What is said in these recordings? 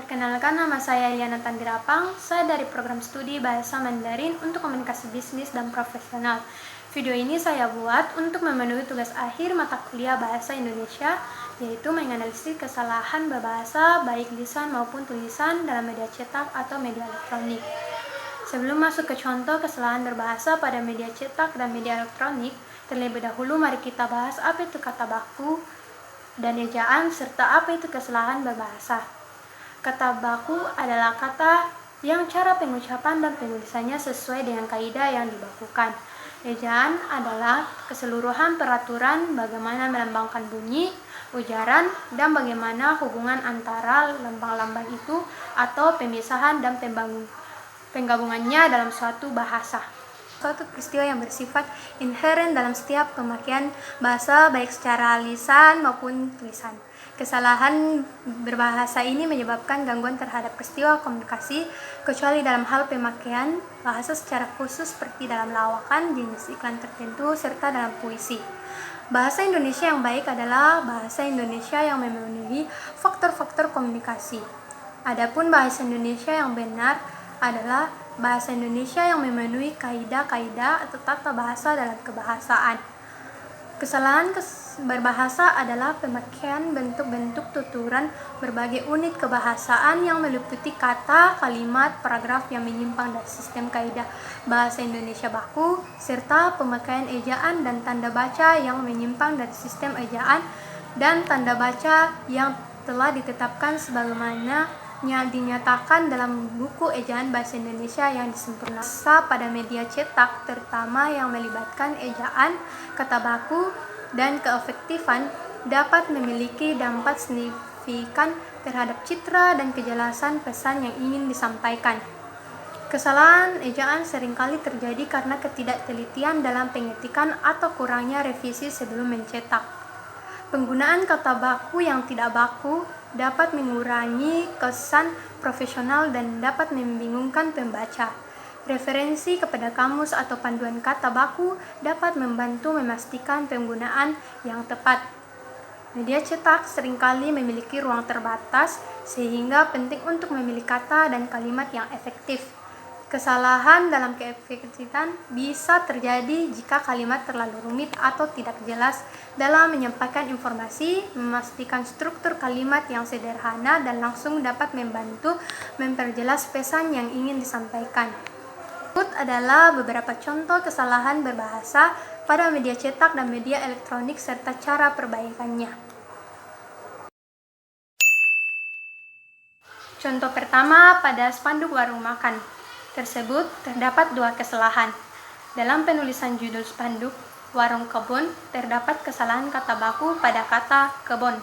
Perkenalkan, nama saya Liana Tandirapang. Saya dari program studi Bahasa Mandarin untuk Komunikasi Bisnis dan Profesional. Video ini saya buat untuk memenuhi tugas akhir mata kuliah Bahasa Indonesia, yaitu menganalisis kesalahan berbahasa baik lisan maupun tulisan dalam media cetak atau media elektronik. Sebelum masuk ke contoh kesalahan berbahasa pada media cetak dan media elektronik, terlebih dahulu mari kita bahas apa itu kata baku dan ejaan serta apa itu kesalahan berbahasa. Kata baku adalah kata yang cara pengucapan dan penulisannya sesuai dengan kaidah yang dibakukan. Ejaan adalah keseluruhan peraturan bagaimana melambangkan bunyi, ujaran, dan bagaimana hubungan antara lambang-lambang itu atau pemisahan dan penggabungannya dalam suatu bahasa. Suatu peristiwa yang bersifat inheren dalam setiap pemakaian bahasa baik secara lisan maupun tulisan. Kesalahan berbahasa ini menyebabkan gangguan terhadap peristiwa komunikasi, kecuali dalam hal pemakaian bahasa secara khusus seperti dalam lawakan, jenis iklan tertentu, serta dalam puisi. Bahasa Indonesia yang baik adalah bahasa Indonesia yang memenuhi faktor-faktor komunikasi. Adapun bahasa Indonesia yang benar adalah bahasa Indonesia yang memenuhi kaidah-kaidah atau tata bahasa dalam kebahasaan. Kesalahan berbahasa adalah pemakaian bentuk-bentuk tuturan berbagai unit kebahasaan yang meliputi kata, kalimat, paragraf yang menyimpang dari sistem kaidah bahasa Indonesia baku, serta pemakaian ejaan dan tanda baca yang menyimpang dari sistem ejaan dan tanda baca yang telah ditetapkan sebagaimana dinyatakan dalam buku ejaan bahasa Indonesia yang disempurnakan pada media cetak, terutama yang melibatkan ejaan, kata baku, dan keefektifan, dapat memiliki dampak signifikan terhadap citra dan kejelasan pesan yang ingin disampaikan. Kesalahan ejaan seringkali terjadi karena ketidaktelitian dalam pengetikan atau kurangnya revisi sebelum mencetak. Penggunaan kata baku yang tidak baku dapat mengurangi kesan profesional dan dapat membingungkan pembaca. Referensi kepada kamus atau panduan kata baku dapat membantu memastikan penggunaan yang tepat. Media cetak seringkali memiliki ruang terbatas, sehingga penting untuk memilih kata dan kalimat yang efektif. Kesalahan dalam keefektifan bisa terjadi jika kalimat terlalu rumit atau tidak jelas dalam menyampaikan informasi. Memastikan struktur kalimat yang sederhana dan langsung dapat membantu memperjelas pesan yang ingin disampaikan. Berikut adalah beberapa contoh kesalahan berbahasa pada media cetak dan media elektronik serta cara perbaikannya. Contoh pertama, pada spanduk warung makan tersebut terdapat dua kesalahan. Dalam penulisan judul spanduk warung kebun terdapat kesalahan kata baku pada kata kebun.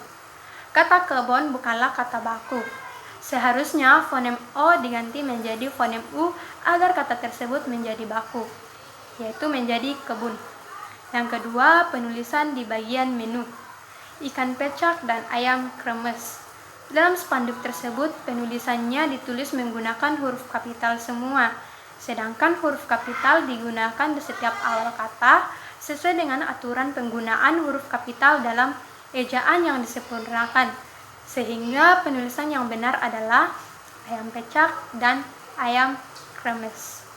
Kata kebun bukanlah kata baku. Seharusnya fonem O diganti menjadi fonem U agar kata tersebut menjadi baku, yaitu menjadi kebun. Yang kedua, penulisan di bagian menu ikan pecak dan ayam kremes. Dalam spanduk tersebut, penulisannya ditulis menggunakan huruf kapital semua, sedangkan huruf kapital digunakan di setiap awal kata sesuai dengan aturan penggunaan huruf kapital dalam ejaan yang disempurnakan, sehingga penulisan yang benar adalah ayam pecak dan ayam kremes.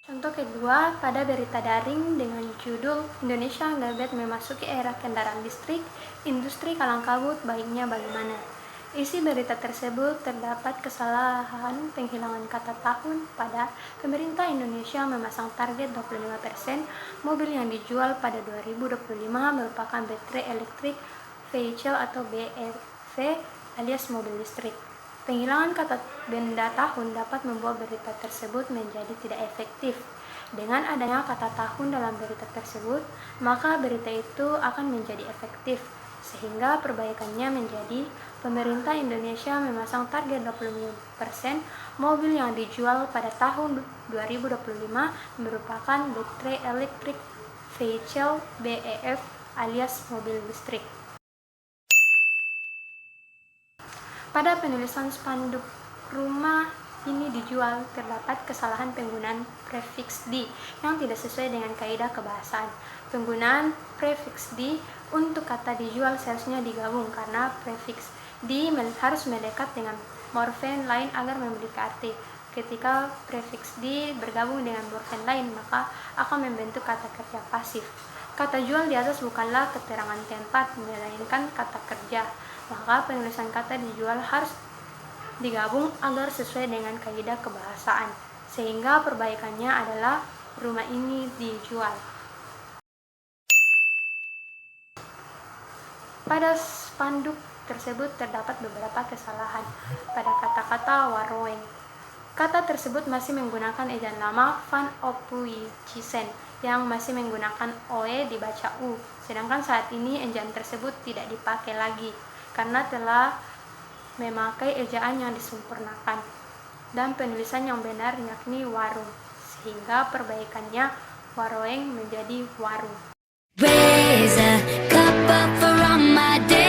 Contoh kedua, pada berita daring dengan judul Indonesia Ngebet memasuki era kendaraan listrik, industri kalang kabut, baiknya bagaimana? Isi berita tersebut terdapat kesalahan penghilangan kata tahun pada pemerintah Indonesia memasang target 25% mobil yang dijual pada 2025 merupakan baterai elektrik vehicle atau BEV alias mobil listrik. Penghilangan kata benda tahun dapat membuat berita tersebut menjadi tidak efektif. Dengan adanya kata tahun dalam berita tersebut, maka berita itu akan menjadi efektif, sehingga perbaikannya menjadi pemerintah Indonesia memasang target 25% mobil yang dijual pada tahun 2025 merupakan baterai elektrik vehicle BEV alias mobil listrik. Pada penulisan spanduk rumah ini dijual terdapat kesalahan penggunaan prefiks di yang tidak sesuai dengan kaidah kebahasaan. Penggunaan prefiks di untuk kata dijual seharusnya digabung karena prefiks harus melekat dengan morfem lain agar memiliki arti. Ketika prefiks di bergabung dengan morfem lain, maka akan membentuk kata kerja pasif. Kata jual di atas bukanlah keterangan tempat, melainkan kata kerja. Maka penulisan kata dijual harus digabung agar sesuai dengan kaidah kebahasaan. Sehingga perbaikannya adalah rumah ini dijual. Pada spanduk tersebut terdapat beberapa kesalahan pada kata-kata warung. Kata tersebut masih menggunakan ejaan lama Van Ophuijsen yang masih menggunakan OE dibaca U, sedangkan saat ini ejaan tersebut tidak dipakai lagi karena telah memakai ejaan yang disempurnakan dan penulisan yang benar yakni warung, sehingga perbaikannya waroeng menjadi warung. Raise a cup up for all my days.